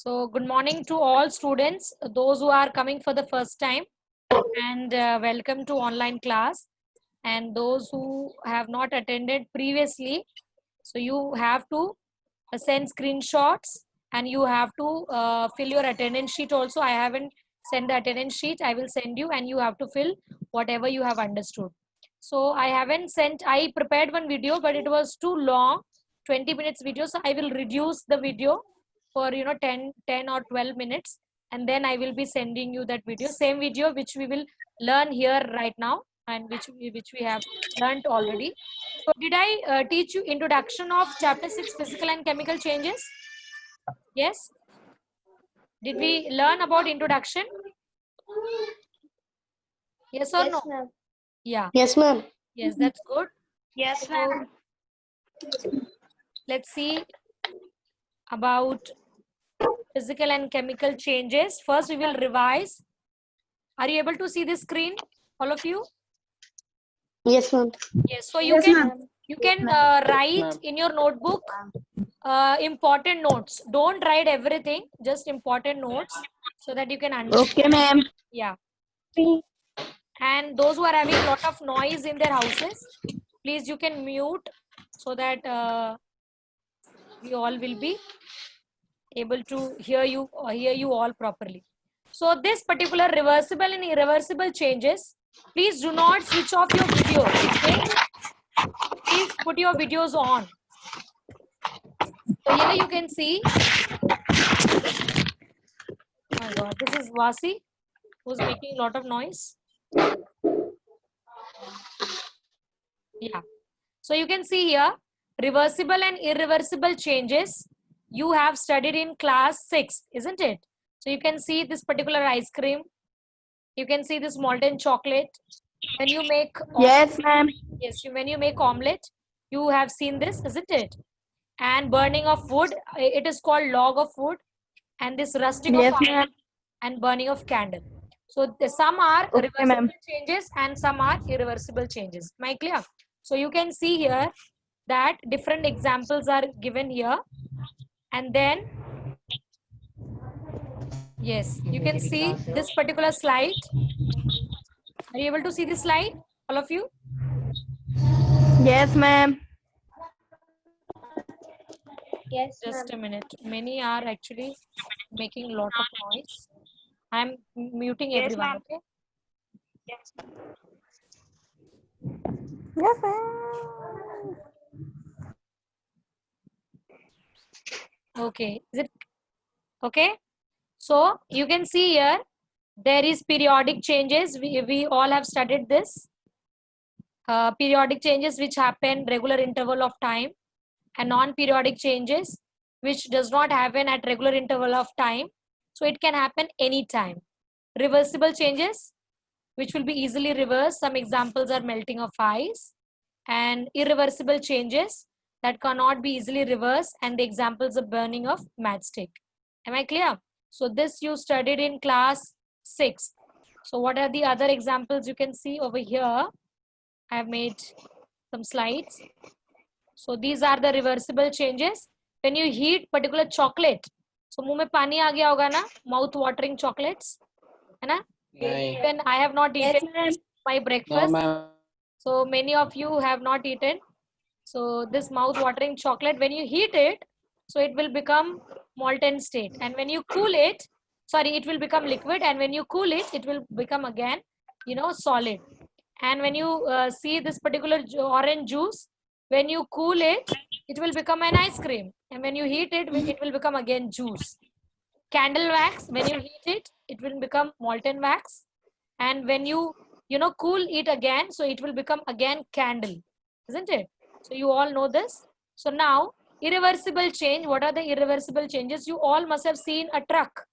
So good morning to all students, those who are coming for the first time, and welcome to online class. And those who have not attended previously, so you have to send screenshots and you have to fill your attendance sheet also. I haven't sent the attendance sheet. I will send you and you have to fill whatever you have understood. So I prepared one video, but it was too long, 20 minutes video. So I will reduce the video for 10 or 12 minutes, and then I will be sending you that video, same video which we will learn here right now, and which we have learned already. So did I teach you introduction of chapter 6 physical and chemical changes? Yes. Did we learn about introduction? Yes or no? ma'am. Yeah. Yes, ma'am. Yes, that's good. Yes, So ma'am. let's see about physical and chemical changes. First, we will revise. Are you able to see the screen, all of you? Yes, ma'am. Yes. So you can write in your notebook important notes. Don't write everything, just important notes so that you can understand. Okay, ma'am. Yeah. And those who are having a lot of noise in their houses, please you can mute so that we all will be able to hear you all properly. So this particular reversible and irreversible changes, please do not switch off your video. Okay? Please put your videos on. So here you can see. Oh my God, this is Vasi, who's making a lot of noise. Yeah. So you can see here, reversible and irreversible changes you have studied in class 6, isn't it? So you can see this particular ice cream. You can see this molten chocolate. When you make Yes, ma'am. yes, when you make omelette, you have seen this, isn't it? And burning of wood, it is called log of wood, and this rusting of Yes, iron ma'am. and burning of candle. So some are Okay, reversible ma'am. changes and some are irreversible changes. Am I clear? So you can see here that different examples are given here, and then yes, you can see this particular slide. Are you able to see this slide, all of you? Yes, ma'am. Yes, Just a minute. Many are actually making a lot of noise. I'm muting Yes, everyone. ma'am. Okay. Yes, ma'am. Okay. Is it okay? So you can see here there is periodic changes. We all have studied this. Periodic changes which happen regular interval of time, and non-periodic changes which does not happen at regular interval of time. So it can happen anytime. Reversible changes which will be easily reversed. Some examples are melting of ice, and irreversible changes that cannot be easily reversed, and the examples of burning of matchstick. Am I clear? So this you studied in class 6. So what are the other examples you can see over here? I have made some slides. So these are the reversible changes. When you heat particular chocolate, so मुंह में पानी आ गया होगा ना, mouth watering chocolates, है ना? Even I have not Yes, eaten ma'am. my breakfast. So many of you have not eaten. So this mouth watering chocolate, when you heat it, so it will become molten state. And when you cool it, sorry, it will become liquid. And when you cool it, it will become again, solid. And when you see this particular orange juice, when you cool it, it will become an ice cream. And when you heat it, it will become again juice. Candle wax, when you heat it, it will become molten wax. And when you cool it again, so it will become again candle, isn't it? So you all know this. So now irreversible change, what are the irreversible changes? You all must have seen a truck,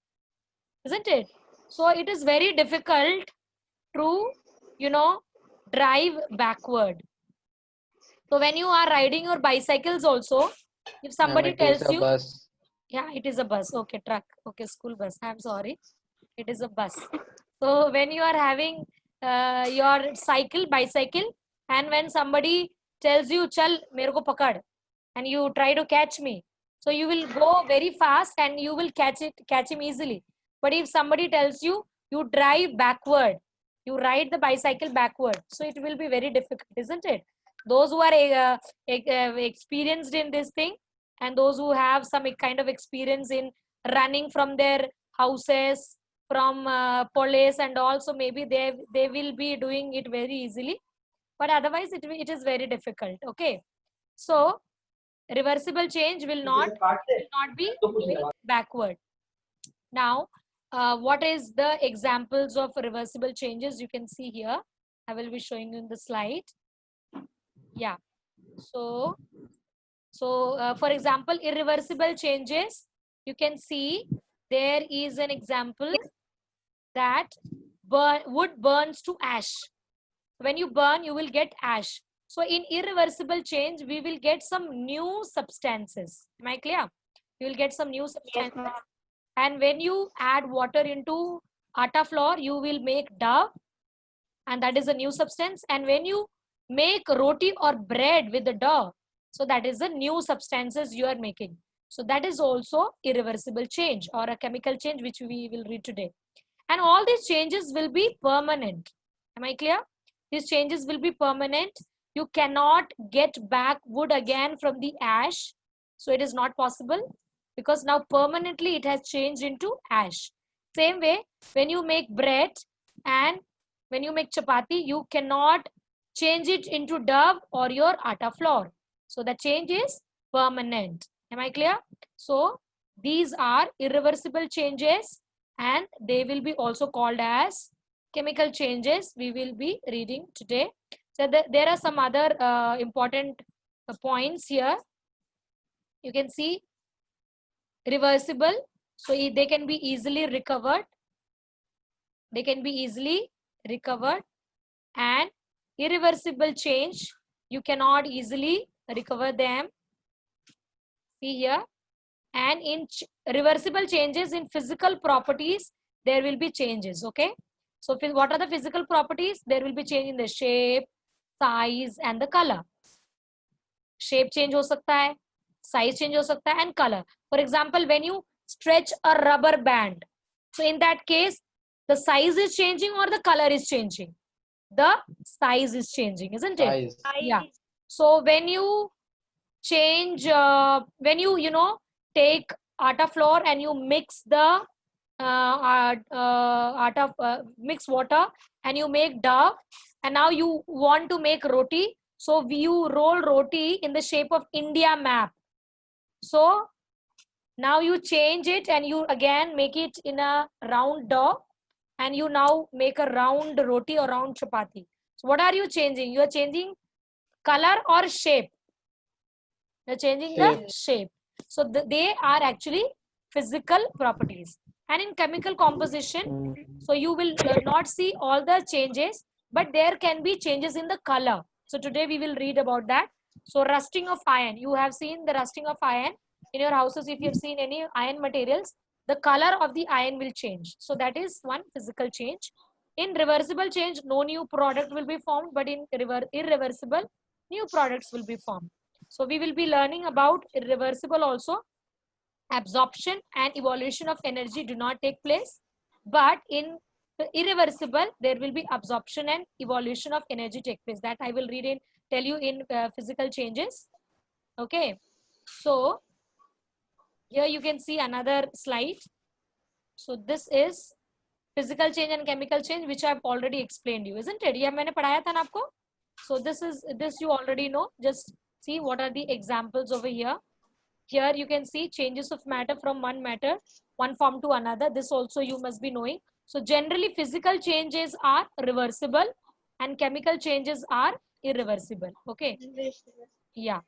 isn't it? So it is very difficult to drive backward. So when you are riding your bicycles also, if somebody tells you, bus. yeah, it is a bus, okay, truck, okay, school bus, I'm sorry, it is a bus. So when you are having your bicycle, and when somebody tells you, chal, mere ko pakad, and you try to catch me, So you will go very fast and you will catch him easily. But if somebody tells you, you drive backward, you ride the bicycle backward, so it will be very difficult, isn't it? Those who are experienced in this thing, and those who have some kind of experience in running from their houses, from police and also, maybe they will be doing it very easily, but otherwise it is very difficult. Okay, so reversible change will not be going backward. Now, what is the examples of reversible changes? You can see here. I will be showing you in the slide. Yeah. So for example, irreversible changes, you can see there is an example that wood burns to ash. When you burn, you will get ash. So in irreversible change, we will get some new substances. Am I clear? You will get some new substances. Yes, And when you add water into atta flour, you will make dough, and that is a new substance. And when you make roti or bread with the dough, so that is the new substances you are making. So that is also irreversible change or a chemical change, which we will read today. And all these changes will be permanent. Am I clear? These changes will be permanent. You cannot get back wood again from the ash. So it is not possible, because now permanently it has changed into ash. Same way, when you make bread and when you make chapati, you cannot change it into dough or your atta flour. So the change is permanent. Am I clear? So these are irreversible changes, and they will be also called as chemical changes. We will be reading today. So there are some other important points here. You can see reversible, so they can be easily recovered. They can be easily recovered. And irreversible change, you cannot easily recover them. See here. And in reversible changes in physical properties, there will be changes. Okay, so what are the physical properties? There will be change in the shape, size and the color. Shape change ho sakta hai, size change ho sakta hai, and color. For example, when you stretch a rubber band, so in that case, the size is changing or the color is changing? The size is changing, isn't it? Yeah. So when you change, when you take atta flour and you mix the mix water and you make dough, and now you want to make roti, so you roll roti in the shape of India map. So now you change it and you again make it in a round dough, and you now make a round roti or round chapati. So what are you changing? You are changing color or shape? You're changing the shape. So they are actually physical properties. And in chemical composition, so you will not see all the changes, but there can be changes in the color. So today we will read about that. So rusting of iron. You have seen the rusting of iron in your houses. If you have seen any iron materials, the color of the iron will change. So that is one physical change. In reversible change, no new product will be formed, but in irreversible, new products will be formed. So we will be learning about irreversible also. Absorption and evolution of energy do not take place, but in irreversible, there will be absorption and evolution of energy take place. That I will tell you in physical changes. Okay. So here you can see another slide. So this is physical change and chemical change, which I've already explained you, isn't it? Yeah, मैंने पढ़ाया था ना आपको. So this you already know. Just see what are the examples over here. Here you can see changes of matter from one form to another. This also you must be knowing. So generally physical changes are reversible and chemical changes are irreversible. Okay. Yeah.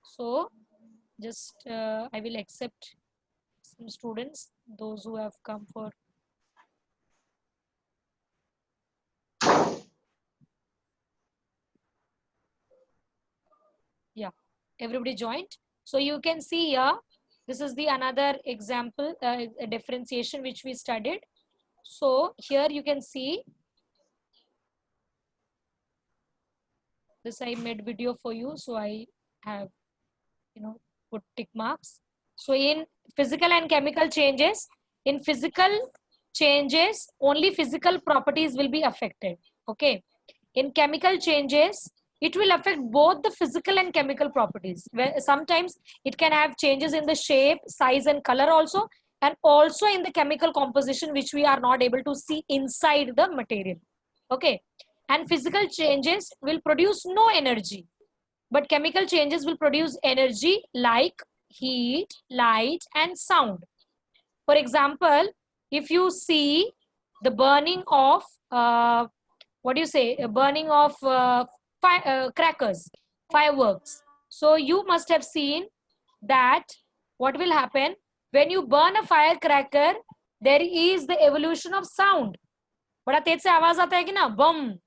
So just I will accept some students, those who have come for. Yeah, everybody joined. So you can see here, this is the another example, a differentiation which we studied. So here you can see this. I made video for you, so I have put tick marks. So in physical and chemical changes, in physical changes, only physical properties will be affected. Okay. In chemical changes, it will affect both the physical and chemical properties. Where sometimes it can have changes in the shape, size, and color also, and also in the chemical composition, which we are not able to see inside the material. Okay. And physical changes will produce no energy, but chemical changes will produce energy like heat, light, and sound. For example, if you see the burning of what do you say, burning of crackers, fireworks, so you must have seen that what will happen when you burn a firecracker, there is the evolution of sound. बड़ा तेज से आवाज आता है कि ना, bum.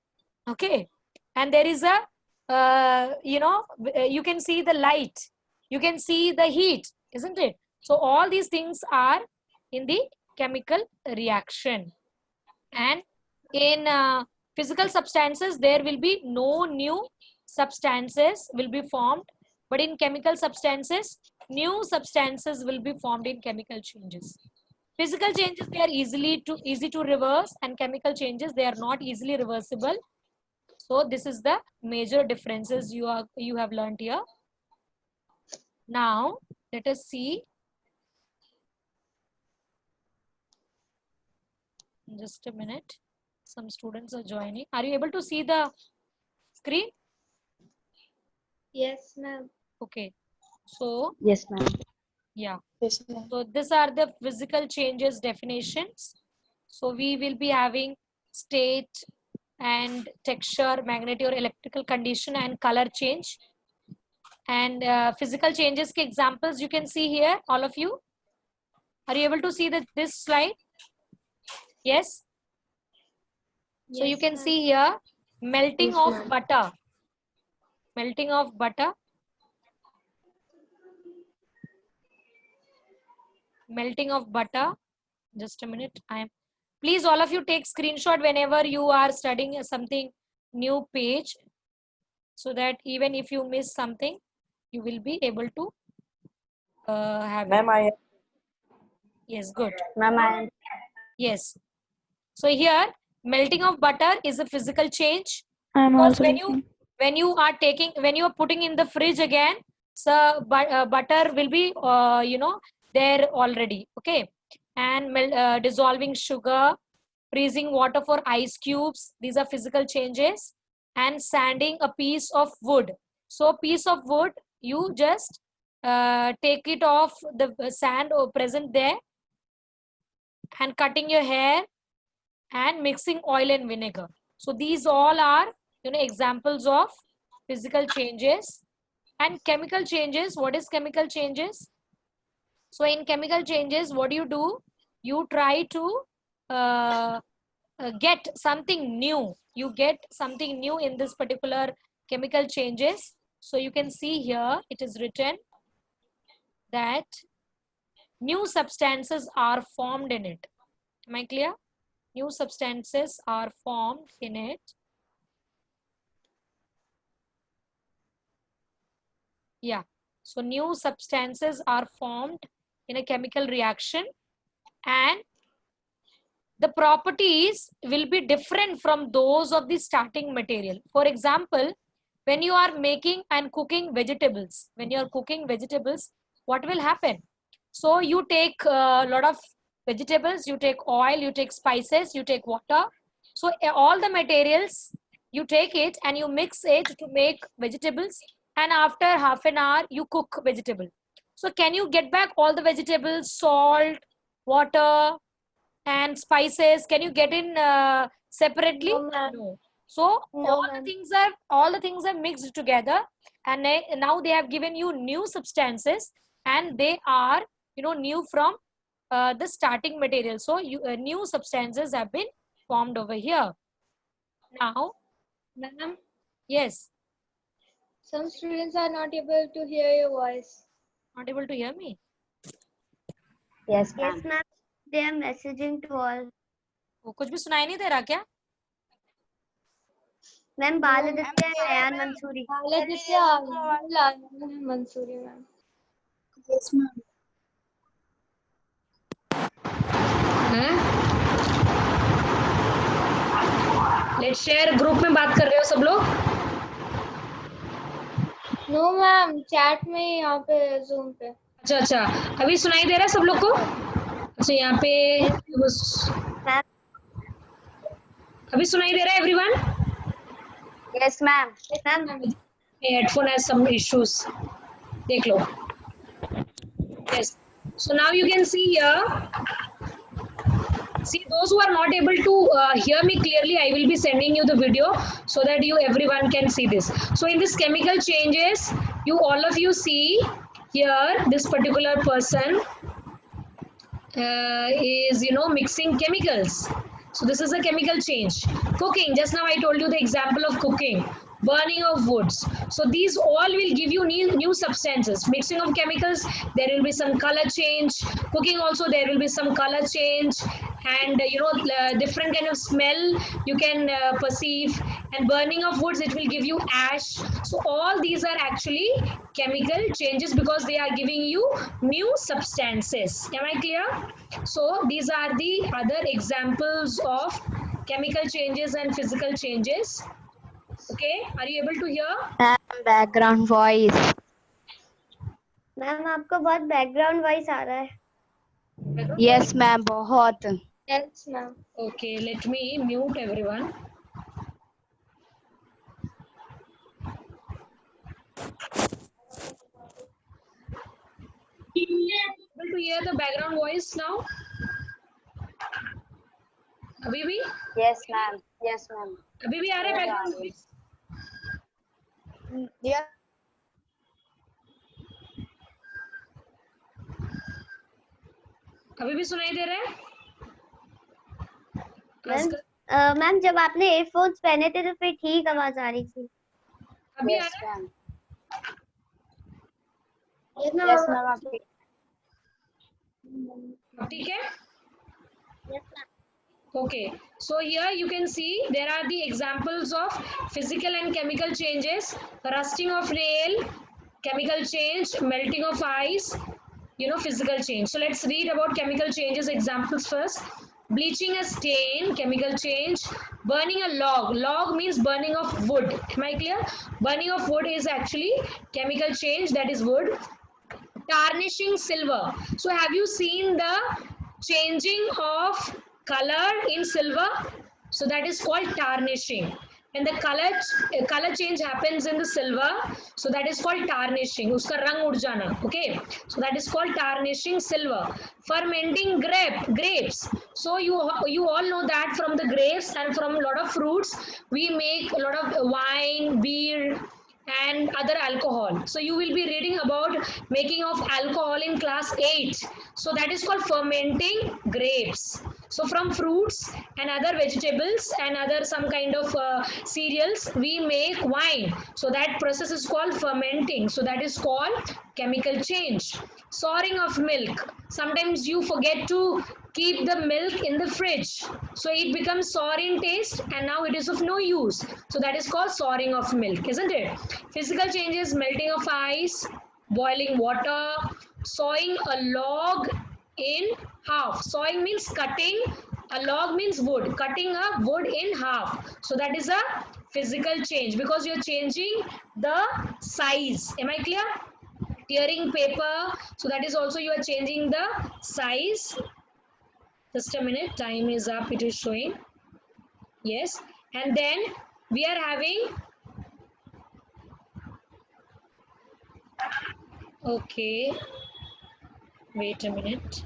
Okay. And there is a you can see the light, you can see the heat, isn't it? So all these things are in the chemical reaction. And in physical substances, there will be no new substances will be formed, but in chemical substances, new substances will be formed in chemical changes. Physical changes, they are easy to reverse, and chemical changes, they are not easily reversible. So this is the major differences you have learned here. Now let us see. Just a minute. Some students are joining. Are you able to see the screen? Yes, ma'am. Okay. So Yes, ma'am. yeah. Yes, ma'am. So these are the physical changes definitions. So we will be having state and texture, magnetic or electrical condition, and color change. And physical changes ke examples you can see here, all of you. Are you able to see this slide? Yes. So you can see here melting of butter. Melting of butter. Melting of butter. Just a minute. Please, all of you, take screenshot whenever you are studying something new page, so that even if you miss something, you will be able to have it. Ma'am, Yes, good. Ma'am, Yes. So here, melting of butter is a physical change. I'm Because also listening. when you are putting in the fridge again, so butter will be there already. Okay. And dissolving sugar, freezing water for ice cubes, these are physical changes. And sanding a piece of wood. So piece of wood, you just take it off the sand or present there, and cutting your hair, and mixing oil and vinegar. So these all are examples of physical changes. And chemical changes, what is chemical changes? So in chemical changes, what do? You try to get something new. You get something new in this particular chemical changes. So you can see here, it is written that new substances are formed in it. Am I clear? New substances are formed in it. Yeah. So new substances are formed in a chemical reaction, and the properties will be different from those of the starting material. For example, when you are making and cooking vegetables, what will happen? So you take a lot of vegetables, you take oil, you take spices, you take water. So all the materials, you take it and you mix it to make vegetables, and after half an hour you cook vegetable. So can you get back all the vegetables, salt, water, and spices? Can you get in separately? No. So all the things are mixed together, and now they have given you new substances, and they are new from the starting material. So new substances have been formed over here. Now, Ma'am, yes. some students are not able to hear your voice. Not able to hear me? Yes, Yes, ma'am. ma'am. They are messaging to all. वो कुछ भी सुनाई नहीं दे रहा क्या? Ma'am, Baladitya and Ayan Mansuri. Baladitya, Mansuri, ma'am. Yes, ma'am. Share group में बात कर रहे हो सब लोग? नो मैम, चैट में यहाँ पे जूम पे। अच्छा अच्छा, अभी सुनाई दे रहा है सब लोग को? अच्छा यहाँ पे मैम। अभी सुनाई दे रहा है everyone? Yes ma'am. Ma'am headphone has some issues, देख लो। Yes. So now you can see here. See, those who are not able to hear me clearly, I will be sending you the video so that you everyone can see this. So in this chemical changes, you all of you see here this particular person is mixing chemicals. So this is a chemical change. Cooking, just now I told you the example of cooking. Burning of woods. So these all will give you new substances. Mixing of chemicals, there will be some color change. Cooking also, there will be some color change, and different kind of smell you can perceive. And burning of woods, it will give you ash. So all these are actually chemical changes because they are giving you new substances. Am I clear? So these are the other examples of chemical changes and physical changes. Okay, are you able to hear? Ma'am background voice. Ma'am आपको बहुत background voice आ रहा है। Yes ma'am बहुत। Yes ma'am. Okay, let me mute everyone. Able to hear the background voice now? अभी भी? Yes ma'am. Yes ma'am. अभी भी आ रहा है background voice? अभी भी सुनाई दे रहा है? मैम मैम जब आपने एयरफोन्स पहने थे तो फिर ठीक आवाज आ रही थी। अभी आ रहा है? Yes ma'am. ठीक है? Okay, so here you can see there are the examples of physical and chemical changes. Rusting of nail, chemical change, melting of ice, physical change. So let's read about chemical changes examples first. Bleaching a stain, chemical change. Burning a log. Log means burning of wood. Am I clear? Burning of wood is actually chemical change, that is wood. Tarnishing silver. So have you seen the changing of color in silver? So that is called tarnishing. When the color change happens in the silver, so that is called tarnishing. Uska rang ud jana. Okay, so that is called tarnishing silver. Fermenting grapes. So you all know that from the grapes and from a lot of fruits we make a lot of wine, beer, and other alcohol. So you will be reading about making of alcohol in class 8. So that is called fermenting grapes. So from fruits and other vegetables and other some kind of cereals we make wine. So that process is called fermenting. So that is called chemical change. Souring of milk. Sometimes you forget to keep the milk in the fridge, so it becomes sour in taste and now it is of no use. So that is called souring of milk, isn't it? Physical changes: melting of ice, boiling water, sawing a log in half. Sawing means cutting, a log means wood, cutting a wood in half. So that is a physical change because you're changing the size. Am I clear? Tearing paper, so that is also you are changing the size. Just a minute, time is up, it is showing. Yes, and then we are having, okay, wait a minute.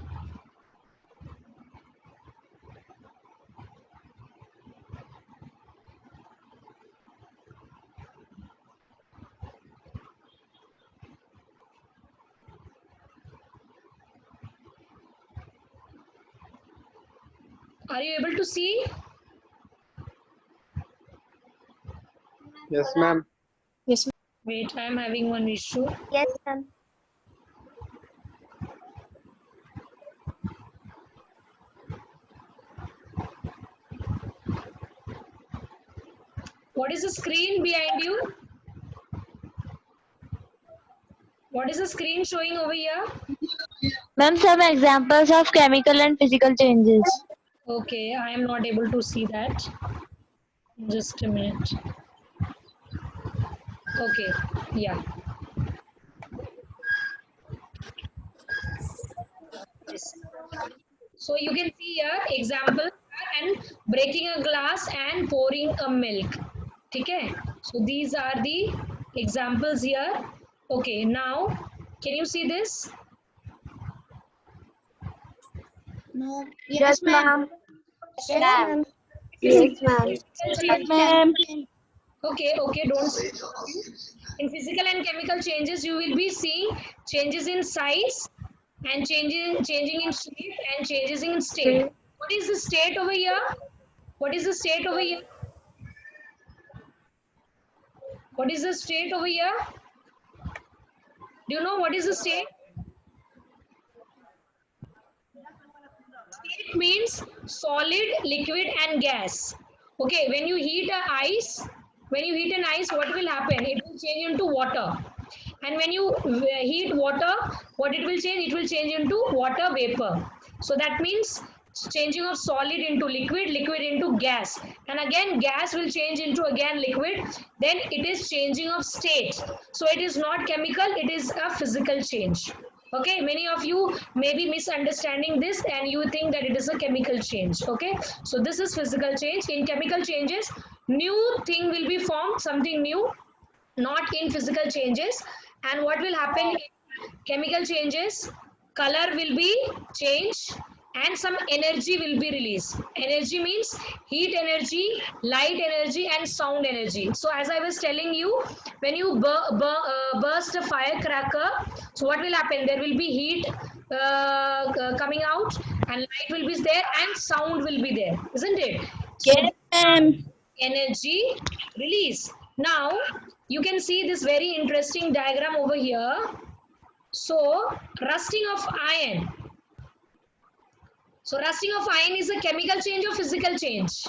Are you able to see? Yes, ma'am. Yes. Wait, I am having one issue. Yes ma'am. What is the screen behind you? What is the screen showing over here? Ma'am, some examples of chemical and physical changes. Okay, I am not able to see that. Just a minute. Okay, yeah. Yes. So you can see here example and breaking a glass and pouring a milk. Okay. So these are the examples here. Okay. Now, can you see this? No. Yes, Yes, ma'am. ma'am. Yes, Ma'am. ma'am. Yes, ma'am. Change. Ma'am. Okay, okay, don't say. In physical and chemical changes, you will be seeing changes in size and changing in shape and changes in state. What is the state over here? What is the state over here? What is the state over here? Do you know what is the state? State means solid, liquid, and gas. Okay, when you heat a ice, when you heat an ice, what will happen? It will change into water. And when you heat water, what it will change? It will change into water vapor. So that means changing of solid into liquid, liquid into gas. And again, gas will change into again liquid. Then it is changing of state. So it is not chemical, it is a physical change. Okay, many of you may be misunderstanding this and you think that it is a chemical change. Okay, so this is physical change. In chemical changes, new thing will be formed, something new, not in physical changes. And what will happen in chemical changes? Color will be changed and some energy will be released. Energy means heat energy, light energy, and sound energy. So as I was telling you, when you burst a firecracker, so what will happen? There will be heat coming out and light will be there and sound will be there, isn't it? So Yes, ma'am. energy release. Now you can see this very interesting diagram over here. So rusting of iron. So rusting of iron is a chemical change or physical change?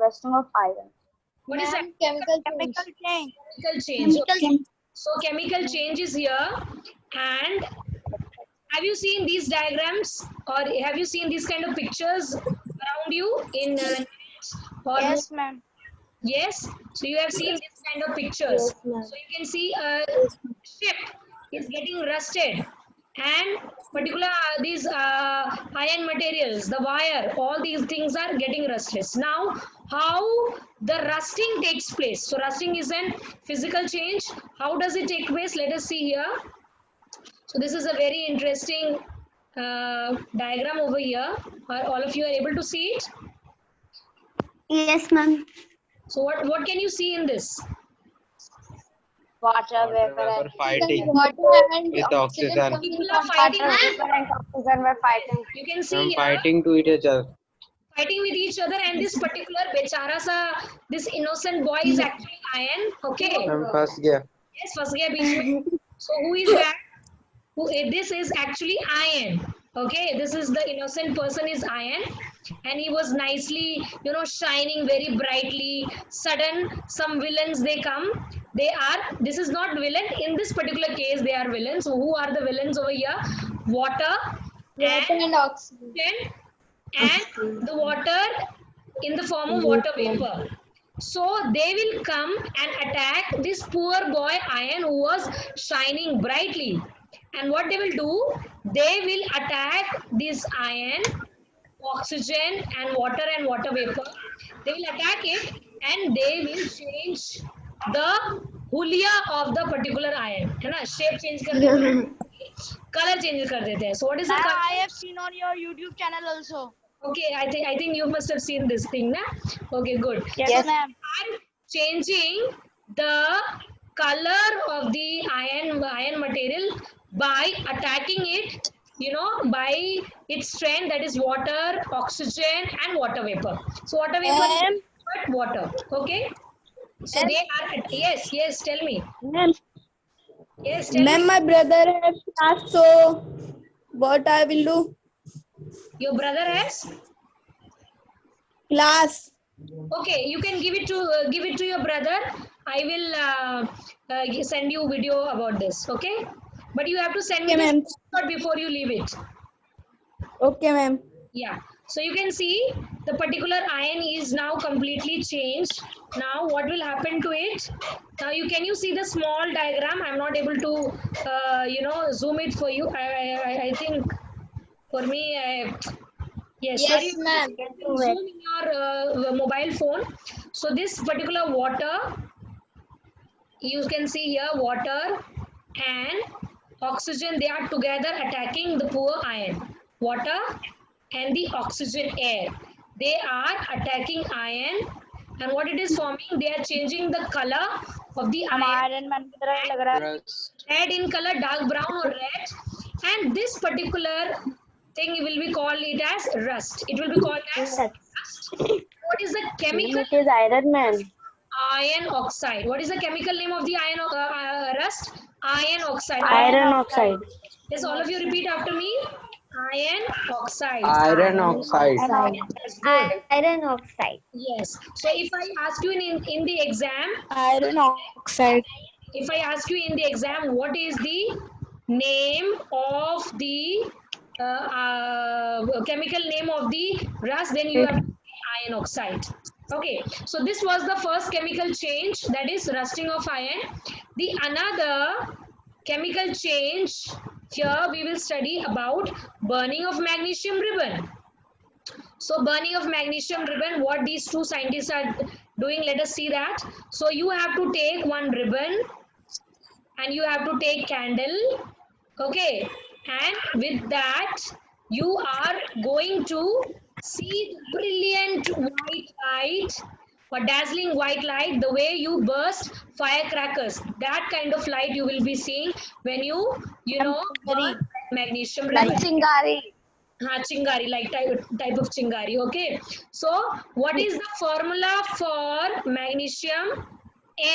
Rusting of iron. What is that? Ma'am, chemical change. Chemical change. Okay. So chemical change is here. And have you seen these diagrams or have you seen these kind of pictures around you in or Yes, ma'am. yes, so you have seen this kind of pictures. Yes, ma'am. So you can see a ship is getting rusted and particular these iron materials, the wire, all these things are getting rusted. Now, how the rusting takes place? So rusting is an physical change. How does it take place? Let us see here. So this is a very interesting diagram over here. All of you are able to see it? Yes, ma'am. So what can you see in this? Water Vapor fighting Water and with oxygen. People are fighting. and oxygen were fighting. You can see I'm here fighting to each other. fighting with each other, and this particular bechara sa, this innocent boy is actually iron. Okay. I'm first gear. Yes, फंस गया बीच में. So who is that? This is actually iron. Okay, this is the innocent person is iron, and he was nicely, shining very brightly. Sudden, some villains they come. This is not villain. In this particular case, they are villains. So who are the villains over here? Water and oxygen. and the water in the form of water vapor. So they will come and attack this poor boy iron who was shining brightly. And what they will do, they will attack this iron, oxygen and water vapor. They will attack it and they will change the hulia of the particular iron. है ना? Shape change कर देते हैं, color change कर देते हैं. So what is the color? I have seen on your YouTube channel also. Okay, I think you must have seen this thing, na? Okay, good. Yes, ma'am. And changing the color of the iron material by attacking it, by its strength, that is water, oxygen, and water vapor. So water vapor is but water. Okay. So they are yes. Tell me. Ma'am, Yes, tell me. my brother has asked, so what I will do? Your brother has. Class. Okay, you can give it to your brother. I will send you video about this. Okay, but you have to send me Okay, the ma'am. screenshot before you leave it. Okay, ma'am. Yeah. So you can see the particular ion is now completely changed. Now what will happen to it? Now can you see the small diagram? I'm not able to zoom it for you. I think for me, yes, sir, Yes, ma'am. you can zoom in your mobile phone. So this particular water, you can see here water and oxygen, they are together attacking the poor iron. Water and the oxygen air, they are attacking iron, and what it is forming, they are changing the color of the iron. Iron man की तरह ही लग रहा है. Rust. Red in color, dark brown or red, and this particular thing will be called it as rust. It will be called as rust. What is the chemical? It is Iron Man. Iron oxide. What is the chemical name of the rust? Iron oxide. Iron oxide. Yes, all of you repeat after me. Iron oxide. Iron oxide. That's good. Iron oxide. Yes. So if I ask you in the exam, Iron oxide. if I ask you in the exam, what is the name of the chemical name of the rust, then you have to say iron oxide. Okay, so this was the first chemical change, that is rusting of iron. The another chemical change, here we will study about burning of magnesium ribbon. So burning of magnesium ribbon, what these two scientists are doing, let us see that. So you have to take one ribbon and you have to take candle, okay, and with that you are going to see brilliant white light or dazzling white light, the way you burst firecrackers, that kind of light you will be seeing when you burn magnesium ribbon. Like chingari. Chingari, like type of chingari. Okay, so what is the formula for magnesium?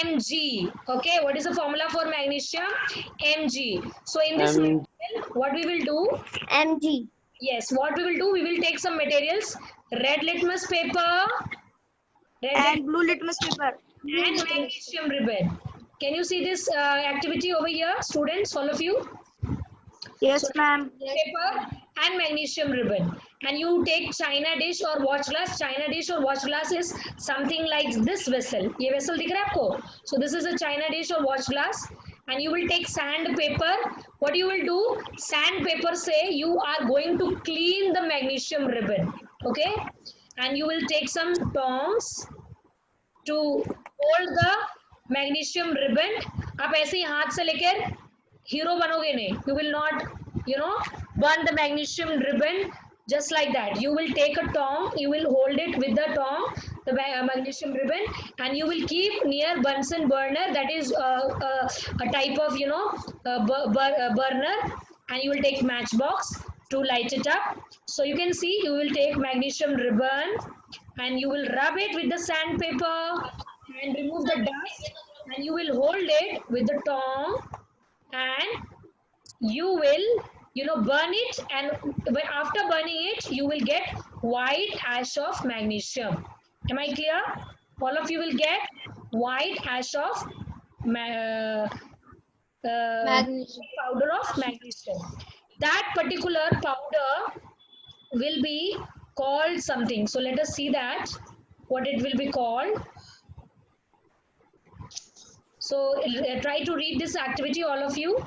Mg. Okay, what is the formula for magnesium? Mg. So in this M- what we will do, Mg. yes, what we will do, we will take some materials, red litmus paper, And blue litmus paper. and magnesium ribbon. Can you see this activity over here, students, all of you? Yes, ma'am. Paper and magnesium ribbon, and you take china dish or watch glass. China dish or watch glass is something like this vessel. ये vessel दिख रहा है आपको? So this is a china dish or watch glass, and you will take sandpaper. What you will do? Sandpaper say you are going to clean the magnesium ribbon, okay? And you will take some tongs to hold the magnesium ribbon. आप ऐसे ही हाथ से लेकर hero बनोगे नहीं. You will not, burn the magnesium ribbon just like that. You will take a tong, you will hold it with the tong, the magnesium ribbon, and you will keep near Bunsen burner, that is a type of burner, and you will take matchbox to light it up. So you can see, you will take magnesium ribbon and you will rub it with the sandpaper and remove the dust, and you will hold it with the tong, and you will burn it, and after burning it you will get white ash of magnesium. Am I clear? All of you will get white ash of Magnesium. powder of magnesium. That particular powder will be called something. So let us see that what it will be called. So try to read this activity, all of you.